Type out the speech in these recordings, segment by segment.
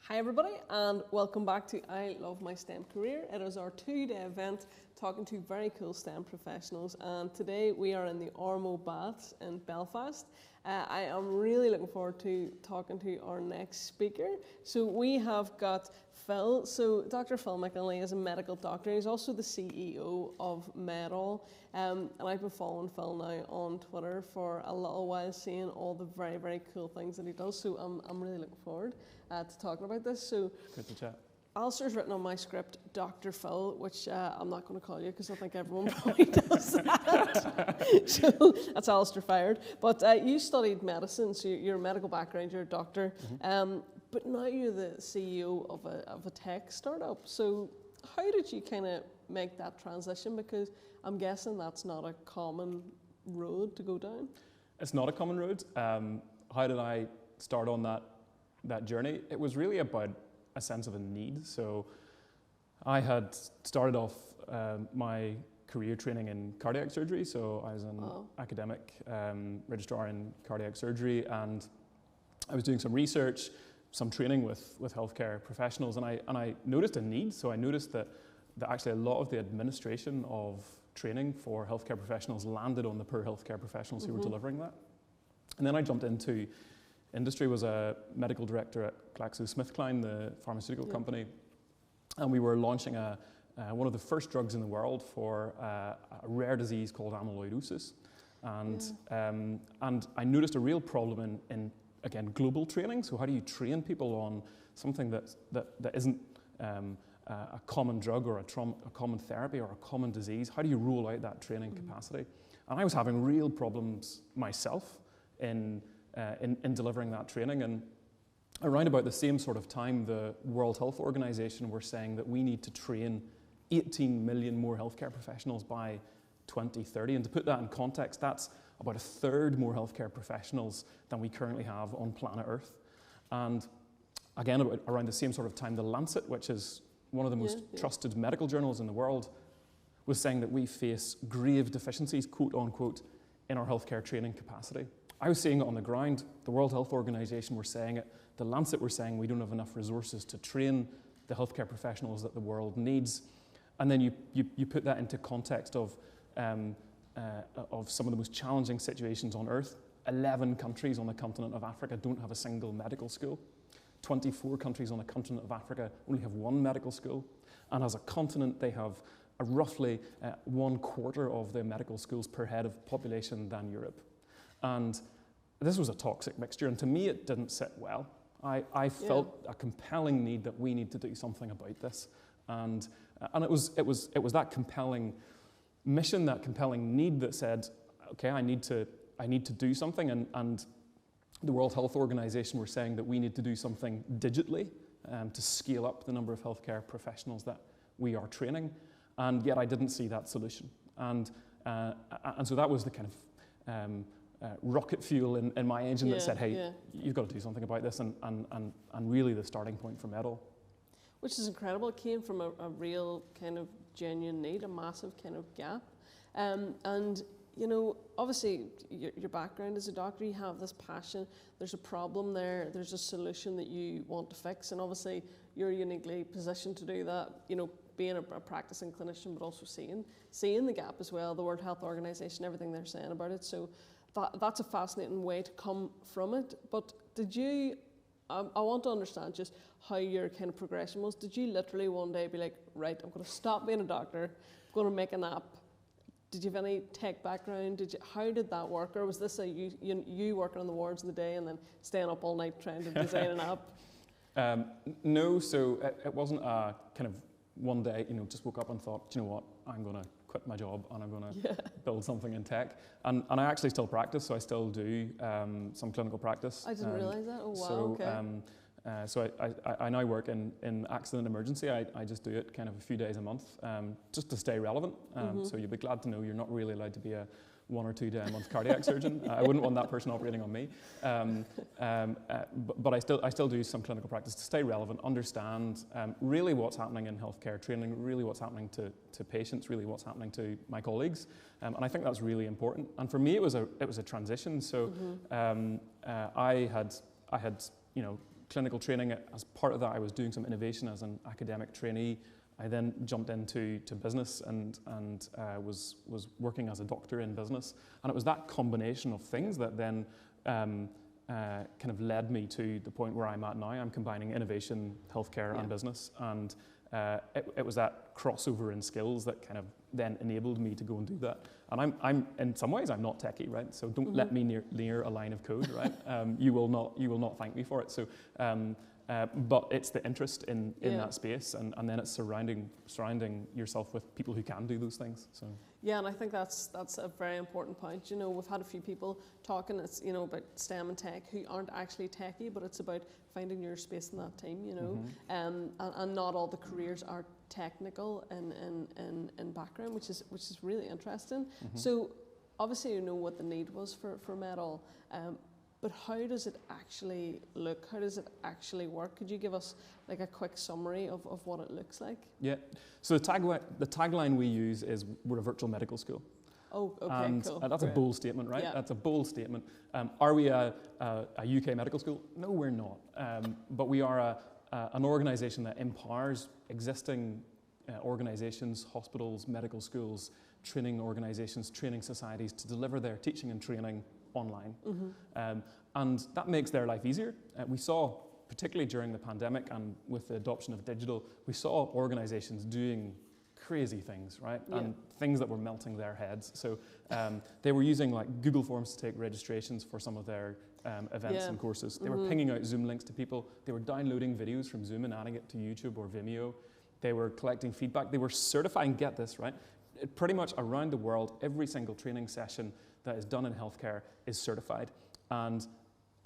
Hi everybody and welcome back to I Love My STEM Career. It is our two-day event talking to very cool STEM professionals, and today we are in the Ormeau Baths in Belfast. I am really looking forward to talking to our next speaker. So we have got Phil. So Dr. Phil McElnay is a medical doctor. He's also the CEO of MedAll. And I've been following Phil now on Twitter for a little while, seeing all the very, very cool things that he does. So I'm really looking forward to talking about this. So good to chat. Alistair's written on my script Dr. Phil, which I'm not going to call you because I think everyone probably does that. So that's Alistair fired. But you studied medicine, so you're a medical background, you're a doctor. Mm-hmm. But now you're the CEO of a tech startup. So how did you kind of make that transition? Because I'm guessing that's not a common road to go down. It's not a common road. How did I start on that journey? It was really about a sense of a need. So I had started off my career training in cardiac surgery. So I was an academic registrar in cardiac surgery, and I was doing some research, some training with healthcare professionals, and I noticed a need. So I noticed that actually a lot of the administration of training for healthcare professionals landed on the poor healthcare professionals who were delivering that. And then I jumped into industry, was a medical director at GlaxoSmithKline, the pharmaceutical company, and we were launching one of the first drugs in the world for a rare disease called amyloidosis. And I noticed a real problem in again, global training. So how do you train people on something that isn't a common drug or a common therapy or a common disease? How do you roll out that training capacity? And I was having real problems myself in delivering that training. And around about the same sort of time, the World Health Organization were saying that we need to train 18 million more healthcare professionals by 2030. And to put that in context, that's about a third more healthcare professionals than we currently have on planet Earth. And again, around the same sort of time, The Lancet, which is one of the most trusted medical journals in the world, was saying that we face grave deficiencies, quote unquote, in our healthcare training capacity. I was seeing it on the ground. The World Health Organization were saying it. The Lancet were saying we don't have enough resources to train the healthcare professionals that the world needs. And then you put that into context of some of the most challenging situations on Earth. 11 countries on the continent of Africa don't have a single medical school. 24 countries on the continent of Africa only have one medical school. And as a continent, they have roughly 1/4 of the medical schools per head of population than Europe. And this was a toxic mixture, and to me it didn't sit well. I felt a compelling need that we need to do something about this. And it was that compelling mission, that compelling need that said, okay, I need to do something, and the World Health Organization were saying that we need to do something digitally to scale up the number of healthcare professionals that we are training, and yet I didn't see that solution. And so that was the kind of rocket fuel in my engine that said, hey, you've got to do something about this, and really the starting point for MedAll. Which is incredible. It came from a real kind of genuine need, a massive kind of gap. And, you know, obviously your background as a doctor, you have this passion, there's a problem there, there's a solution that you want to fix, and obviously you're uniquely positioned to do that, you know, being a practicing clinician, but also seeing the gap as well, the World Health Organization, everything they're saying about it. So that's a fascinating way to come from it. But did you, I want to understand just how your kind of progression was. Did you literally one day be like, right, I'm going to stop being a doctor, I'm going to make an app? Did you have any tech background? How did that work? Or was this you working on the wards in the day and then staying up all night trying to design an app? No, so it wasn't a kind of one day, you know, just woke up and thought, you know what, I'm going to quit my job and I'm going to build something in tech. And I actually still practice, so I still do some clinical practice. I didn't realise that. Oh, wow, so, okay. So I now work in accident emergency. I just do it kind of a few days a month, just to stay relevant. So you'd be glad to know you're not really allowed to be a 1 or 2 day a month cardiac surgeon. I wouldn't want that person operating on me. But I still do some clinical practice to stay relevant, understand really what's happening in healthcare training, really what's happening to patients, really what's happening to my colleagues. And I think that's really important. And for me, it was a transition. So I had you know, clinical training. As part of that, I was doing some innovation as an academic trainee. I then jumped into business and was working as a doctor in business. And it was that combination of things that then kind of led me to the point where I'm at now. I'm combining innovation, healthcare, and business. And it was that crossover in skills that kind of then enabled me to go and do that. And I'm in some ways, I'm not techie, right? So don't let me near a line of code, right? You will not thank me for it. So, but it's the interest in that space, and then it's surrounding yourself with people who can do those things. So yeah, and I think that's a very important point. You know, we've had a few people talking, it's, you know, about STEM and tech who aren't actually techie, but it's about finding your space in that team. You know, and not all the careers are technical in background, which is really interesting. So obviously you know what the need was for MedAll. But how does it actually look? How does it actually work? Could you give us like a quick summary of what it looks like? Yeah. So the tagline we use is we're a virtual medical school. Oh, okay, and cool. That's a bold statement, right? Yeah. That's a bold statement. Are we a UK medical school? No, we're not. But we are an organisation that empowers existing organisations, hospitals, medical schools, training organisations, training societies to deliver their teaching and training online. And that makes their life easier. We saw, particularly during the pandemic and with the adoption of digital, we saw organisations doing crazy things, right? Yeah. And things that were melting their heads. So they were using like Google Forms to take registrations for some of their events and courses. They were pinging out Zoom links to people. They were downloading videos from Zoom and adding it to YouTube or Vimeo. They were collecting feedback. They were certifying, get this, right? Pretty much around the world, every single training session that is done in healthcare is certified. And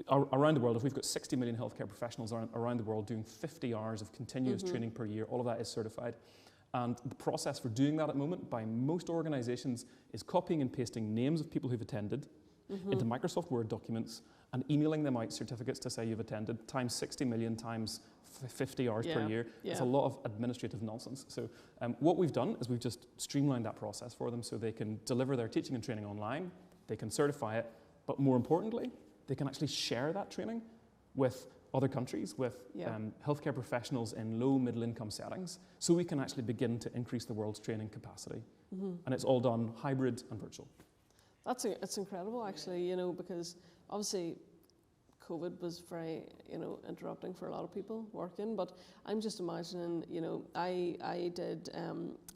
around the world, if we've got 60 million healthcare professionals around the world doing 50 hours of continuous training per year, all of that is certified. And the process for doing that at the moment by most organizations is copying and pasting names of people who've attended into Microsoft Word documents and emailing them out certificates to say you've attended, times 60 million times 50 hours per year. Yeah. It's a lot of administrative nonsense. So what we've done is we've just streamlined that process for them so they can deliver their teaching and training online, they can certify it, but more importantly, they can actually share that training with other countries, with healthcare professionals in low, middle income settings, so we can actually begin to increase the world's training capacity. And it's all done hybrid and virtual. It's incredible, actually, you know, because obviously COVID was very, you know, interrupting for a lot of people working, but I'm just imagining, you know, I did,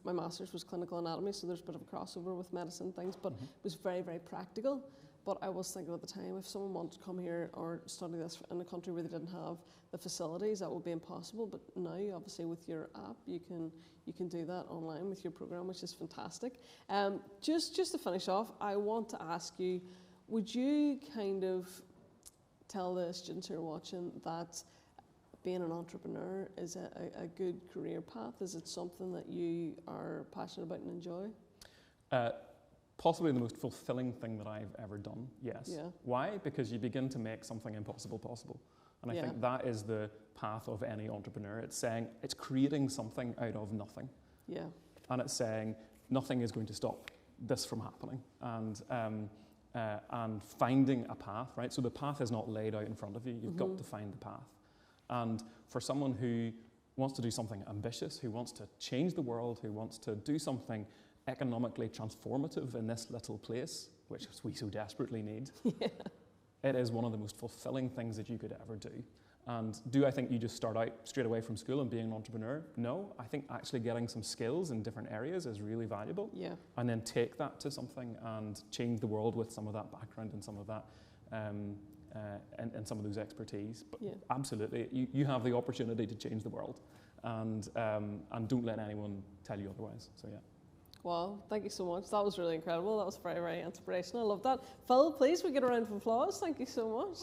my master's was clinical anatomy, so there's a bit of a crossover with medicine things, but it was very, very practical. But I was thinking at the time, if someone wanted to come here or study this in a country where they didn't have the facilities, that would be impossible. But now, obviously, with your app, you can do that online with your program, which is fantastic. Just to finish off, I want to ask you, would you kind of tell the students who are watching that being an entrepreneur is a good career path? Is it something that you are passionate about and enjoy? Possibly the most fulfilling thing that I've ever done, yes. Yeah. Why? Because you begin to make something impossible possible. And I think that is the path of any entrepreneur. It's saying, it's creating something out of nothing. Yeah. And it's saying, nothing is going to stop this from happening. And finding a path, right? So the path is not laid out in front of you. You've got to find the path. And for someone who wants to do something ambitious, who wants to change the world, who wants to do something economically transformative in this little place, which we so desperately need, it is one of the most fulfilling things that you could ever do. And do I think you just start out straight away from school and being an entrepreneur? No, I think actually getting some skills in different areas is really valuable. Yeah. And then take that to something and change the world with some of that background and some of that, and some of those expertise. But absolutely, you have the opportunity to change the world, and don't let anyone tell you otherwise. So yeah. Wow, thank you so much. That was really incredible. That was very, very inspirational. I love that. Phil, please, we get a round of applause. Thank you so much.